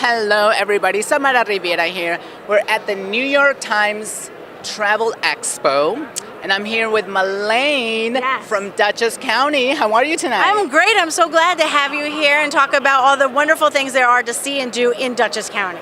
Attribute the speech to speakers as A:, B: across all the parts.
A: Hello, everybody. Samara Elle Riviera here. We're at the New York Times Travel Expo, and I'm here with Malane from Dutchess County. How are you tonight?
B: I'm great. I'm so glad to have you here and talk about all the wonderful things there are to see and do in Dutchess County.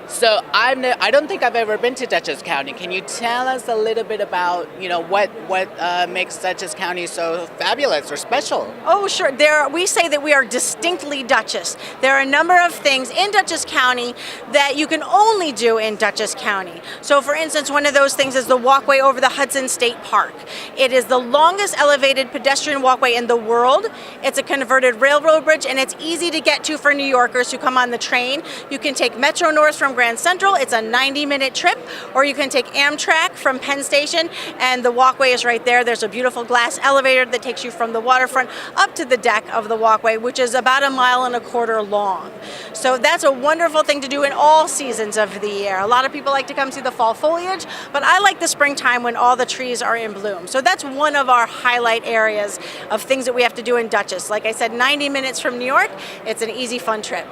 A: So I don't think I've ever been to Dutchess County. Can you tell us a little bit about, what makes Dutchess County so fabulous or special?
B: Oh, sure. We say that we are distinctly Dutchess. There are a number of things in Dutchess County that you can only do in Dutchess County. So, for instance, one of those things is the walkway over the Hudson State Park. It is the longest elevated pedestrian walkway in the world. It's a converted railroad bridge, and it's easy to get to for New Yorkers who come on the train. You can take Metro North from Grand Central. It's a 90-minute trip, or you can take Amtrak from Penn Station, and the walkway is right there. There's a beautiful glass elevator that takes you from the waterfront up to the deck of the walkway, which is about 1.25 miles long. So that's a wonderful thing to do in all seasons of the year. A lot of people like to come see the fall foliage, but I like the springtime when all the trees are in bloom. So that's one of our highlight areas of things that we have to do in Dutchess. Like I said, 90 minutes from New York. It's an easy, fun trip.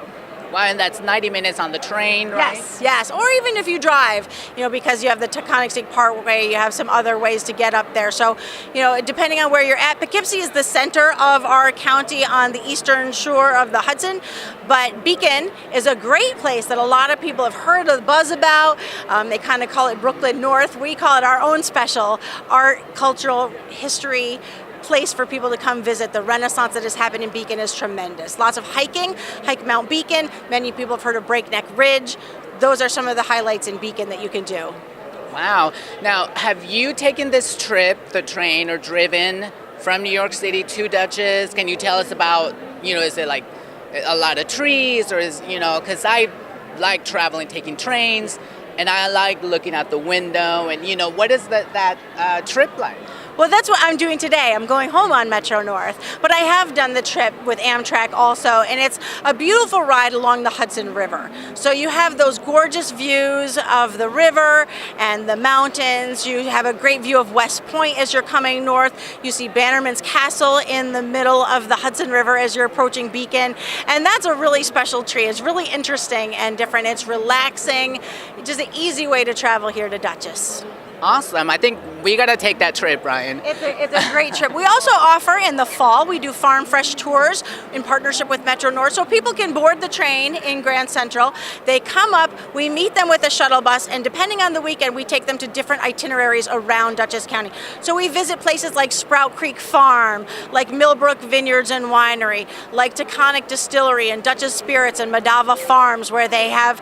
A: Wow, and that's 90 minutes on the train, right?
B: Yes. Or even if you drive, because you have the Taconic State Parkway, you have some other ways to get up there. So, depending on where you're at, Poughkeepsie is the center of our county on the eastern shore of the Hudson, but Beacon is a great place that a lot of people have heard the buzz about. They kind of call it Brooklyn North. We call it our own special art, cultural, history place for people to come visit. The renaissance that has happened in Beacon is tremendous. Lots of hiking, hike Mount Beacon. Many people have heard of Breakneck Ridge. Those are some of the highlights in Beacon that you can do.
A: Wow. Now, have you taken this trip, the train, or driven from New York City to Dutchess? Can you tell us about, is it like a lot of trees, or because I like traveling, taking trains, and I like looking out the window, and what is that trip like?
B: Well, that's what I'm doing today. I'm going home on Metro North, but I have done the trip with Amtrak also, and it's a beautiful ride along the Hudson River. So you have those gorgeous views of the river and the mountains. You have a great view of West Point as you're coming north. You see Bannerman's Castle in the middle of the Hudson River as you're approaching Beacon, and that's a really special tree. It's really interesting and different. It's relaxing. It's just an easy way to travel here to Dutchess.
A: Awesome. I think we got to take that trip, Brian.
B: It's a great trip. We also offer in the fall, we do farm fresh tours in partnership with Metro North, so people can board the train in Grand Central. They come up, we meet them with a shuttle bus, and depending on the weekend, we take them to different itineraries around Dutchess County. So we visit places like Sprout Creek Farm, like Millbrook Vineyards and Winery, like Taconic Distillery and Dutchess Spirits and Madava Farms, where they have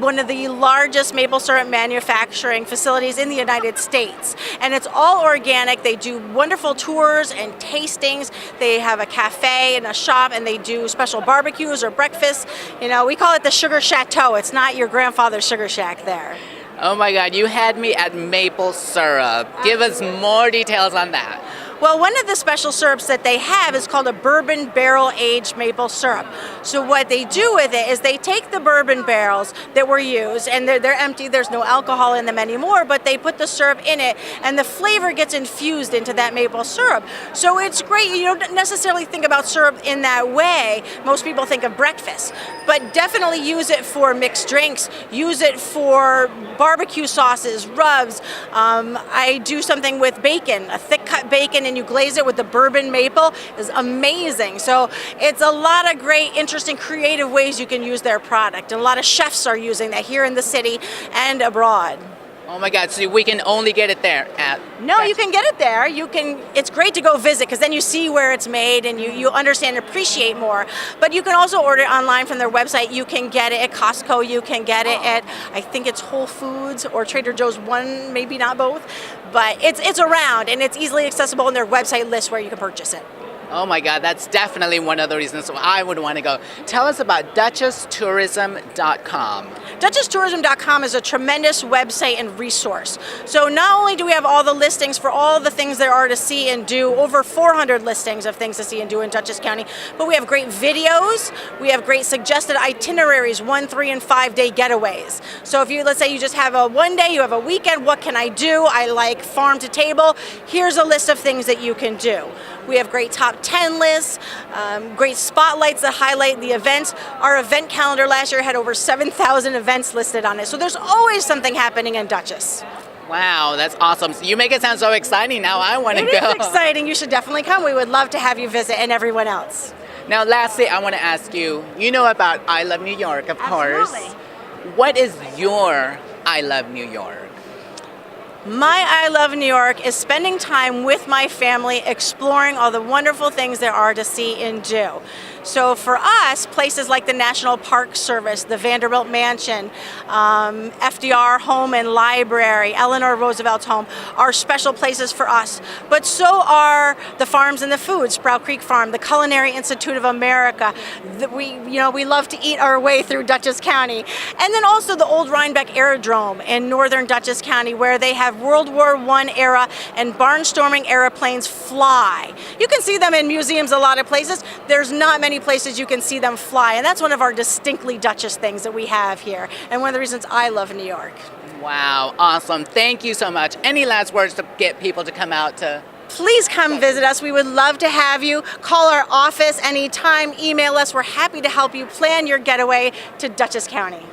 B: one of the largest maple syrup manufacturing facilities in the United States. And it's all organic. They do wonderful tours and tastings. They have a cafe and a shop, and they do special barbecues or breakfasts. We call it the Sugar Chateau. It's not your grandfather's sugar shack there.
A: Oh my God, you had me at maple syrup. Give us more details on that.
B: Well, one of the special syrups that they have is called a bourbon barrel aged maple syrup. So what they do with it is they take the bourbon barrels that were used, and they're empty, there's no alcohol in them anymore, but they put the syrup in it, and the flavor gets infused into that maple syrup. So it's great. You don't necessarily think about syrup in that way. Most people think of breakfast, but definitely use it for mixed drinks, use it for barbecue sauces, rubs. I do something with bacon, a thick cut bacon, and you glaze it with the bourbon maple. Is amazing. So it's a lot of great, interesting, creative ways you can use their product. And a lot of chefs are using that here in the city and abroad.
A: Oh my God, so we can only get it there at...
B: No, you can get it there. It's great to go visit because then you see where it's made and you understand and appreciate more. But you can also order it online from their website. You can get it at Costco. You can get it at, I think it's Whole Foods or Trader Joe's, one, maybe not both. But it's around, and it's easily accessible on their website list where you can purchase it.
A: Oh my God, that's definitely one of the reasons I would want to go. Tell us about DutchessTourism.com.
B: DutchessTourism.com is a tremendous website and resource. So not only do we have all the listings for all the things there are to see and do, over 400 listings of things to see and do in Dutchess County, but we have great videos, we have great suggested itineraries, 1, 3, and 5 day getaways. So if let's say you just have a one day, you have a weekend, what can I do? I like farm to table. Here's a list of things that you can do. We have great top 10 lists, great spotlights that highlight the events. Our event calendar last year had over 7,000 events listed on it. So there's always something happening in Dutchess.
A: Wow, that's awesome. You make it sound so exciting. Now I want to go.
B: It is exciting. You should definitely come. We would love to have you visit, and everyone else.
A: Now, lastly, I want to ask you, you know about I Love New York, of course.
B: Absolutely.
A: What is your I Love New York?
B: My I Love New York is spending time with my family, exploring all the wonderful things there are to see and do. So for us, places like the National Park Service, the Vanderbilt Mansion, FDR Home and Library, Eleanor Roosevelt's home are special places for us. But so are the farms and the food, Sprout Creek Farm, the Culinary Institute of America. We love to eat our way through Dutchess County. And then also the old Rhinebeck Aerodrome in northern Dutchess County, where they have World War I era and barnstorming airplanes fly. You can see them in museums a lot of places. There's not many places you can see them fly, and that's one of our distinctly Dutchess things that we have here, and one of the reasons I love New York.
A: Wow, awesome. Thank you so much. Any last words to get people to come out to?
B: Please come visit us. We would love to have you. Call our office anytime, email us. We're happy to help you plan your getaway to Dutchess County.